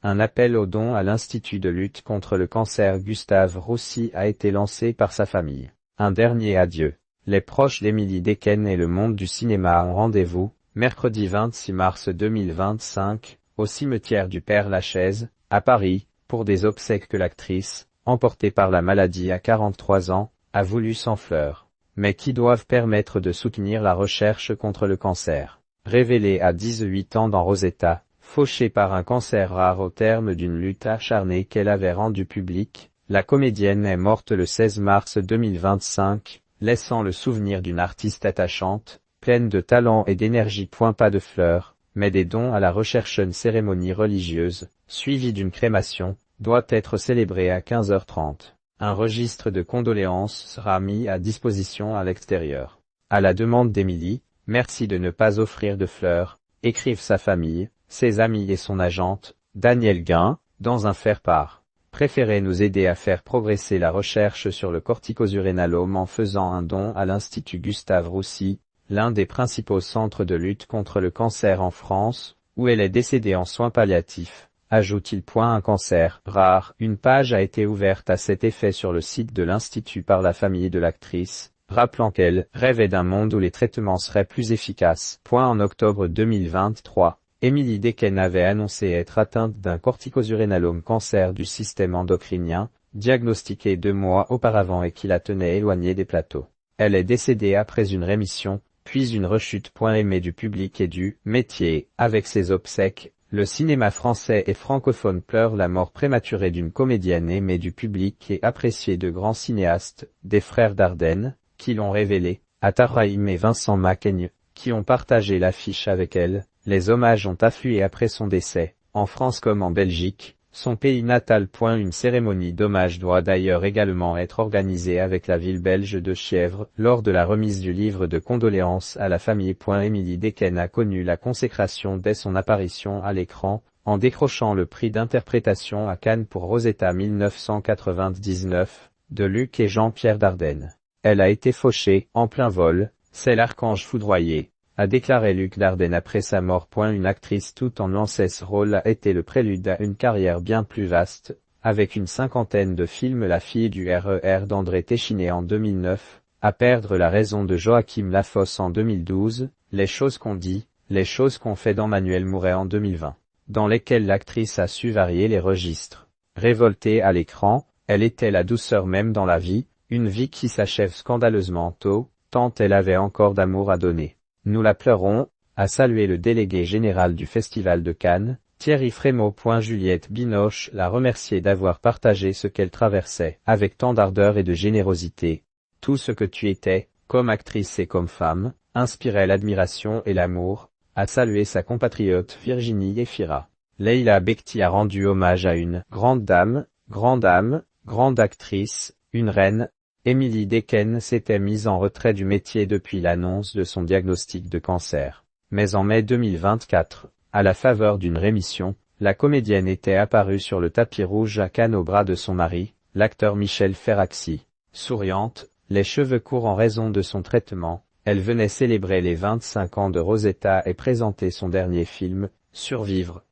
Un appel aux dons à l'Institut de lutte contre le cancer Gustave Roussy a été lancé par sa famille. Un dernier adieu. Les proches d'Émilie Dequesne et le monde du cinéma ont rendez-vous, mercredi 26 mars 2025, au cimetière du Père-Lachaise, à Paris, pour des obsèques que l'actrice, emportée par la maladie à 43 ans, a voulu sans fleurs, mais qui doivent permettre de soutenir la recherche contre le cancer. Révélée à 18 ans dans Rosetta, fauchée par un cancer rare au terme d'une lutte acharnée qu'elle avait rendue publique, la comédienne est morte le 16 mars 2025, laissant le souvenir d'une artiste attachante, pleine de talent et d'énergie. Pas de fleurs, mais des dons à la recherche. Une cérémonie religieuse, suivie d'une crémation, doit être célébrée à 15h30. Un registre de condoléances sera mis à disposition à l'extérieur. À la demande d'Émilie, merci de ne pas offrir de fleurs, écrivent sa famille, ses amis et son agente, Danielle Guin, dans un faire-part. Préférez nous aider à faire progresser la recherche sur le corticosurénalome en faisant un don à l'Institut Gustave Roussy, l'un des principaux centres de lutte contre le cancer en France, où elle est décédée en soins palliatifs, ajoute-t-il. Un cancer rare. Une page a été ouverte à cet effet sur le site de l'Institut par la famille de l'actrice, rappelant qu'elle rêvait d'un monde où les traitements seraient plus efficaces. En octobre 2023, Émilie Dequesne avait annoncé être atteinte d'un corticosurénalome, cancer du système endocrinien, diagnostiqué 2 mois auparavant et qui la tenait éloignée des plateaux. Elle est décédée après une rémission, puis une rechute. Aimée du public et du métier. Avec ses obsèques, le cinéma français et francophone pleure la mort prématurée d'une comédienne aimée du public et appréciée de grands cinéastes, des frères Dardenne, qui l'ont révélée, Atta Rahim et Vincent Macaigne, qui ont partagé l'affiche avec elle. Les hommages ont afflué après son décès, en France comme en Belgique, son pays natal. Une cérémonie d'hommage doit d'ailleurs également être organisée avec la ville belge de Chièvres, lors de la remise du livre de condoléances à la famille. Émilie Dequesne a connu la consécration dès son apparition à l'écran, en décrochant le prix d'interprétation à Cannes pour Rosetta 1999, de Luc et Jean-Pierre Dardenne. Elle a été fauchée, en plein vol, c'est l'archange foudroyé, a déclaré Luc Dardenne après sa mort. Une actrice tout en lancé ce rôle a été le prélude à une carrière bien plus vaste, avec une 50aine de films. La fille du RER d'André Téchiné en 2009, À perdre la raison de Joachim Lafosse en 2012, Les choses qu'on dit, les choses qu'on fait d'Emmanuel Mouret en 2020, dans lesquelles l'actrice a su varier les registres. Révoltée à l'écran, elle était la douceur même dans la vie, une vie qui s'achève scandaleusement tôt, tant elle avait encore d'amour à donner. Nous la pleurons, a salué le délégué général du Festival de Cannes, Thierry Frémaux. Juliette Binoche l'a remercié d'avoir partagé ce qu'elle traversait avec tant d'ardeur et de générosité. Tout ce que tu étais, comme actrice et comme femme, inspirait l'admiration et l'amour, a salué sa compatriote Virginie Efira. Leila Bekti a rendu hommage à une grande dame, grande actrice, une reine. Émilie Dequesne s'était mise en retrait du métier depuis l'annonce de son diagnostic de cancer. Mais en mai 2024, à la faveur d'une rémission, la comédienne était apparue sur le tapis rouge à Cannes au bras de son mari, l'acteur Michel Ferraxi. Souriante, les cheveux courts en raison de son traitement, elle venait célébrer les 25 ans de Rosetta et présenter son dernier film, Survivre,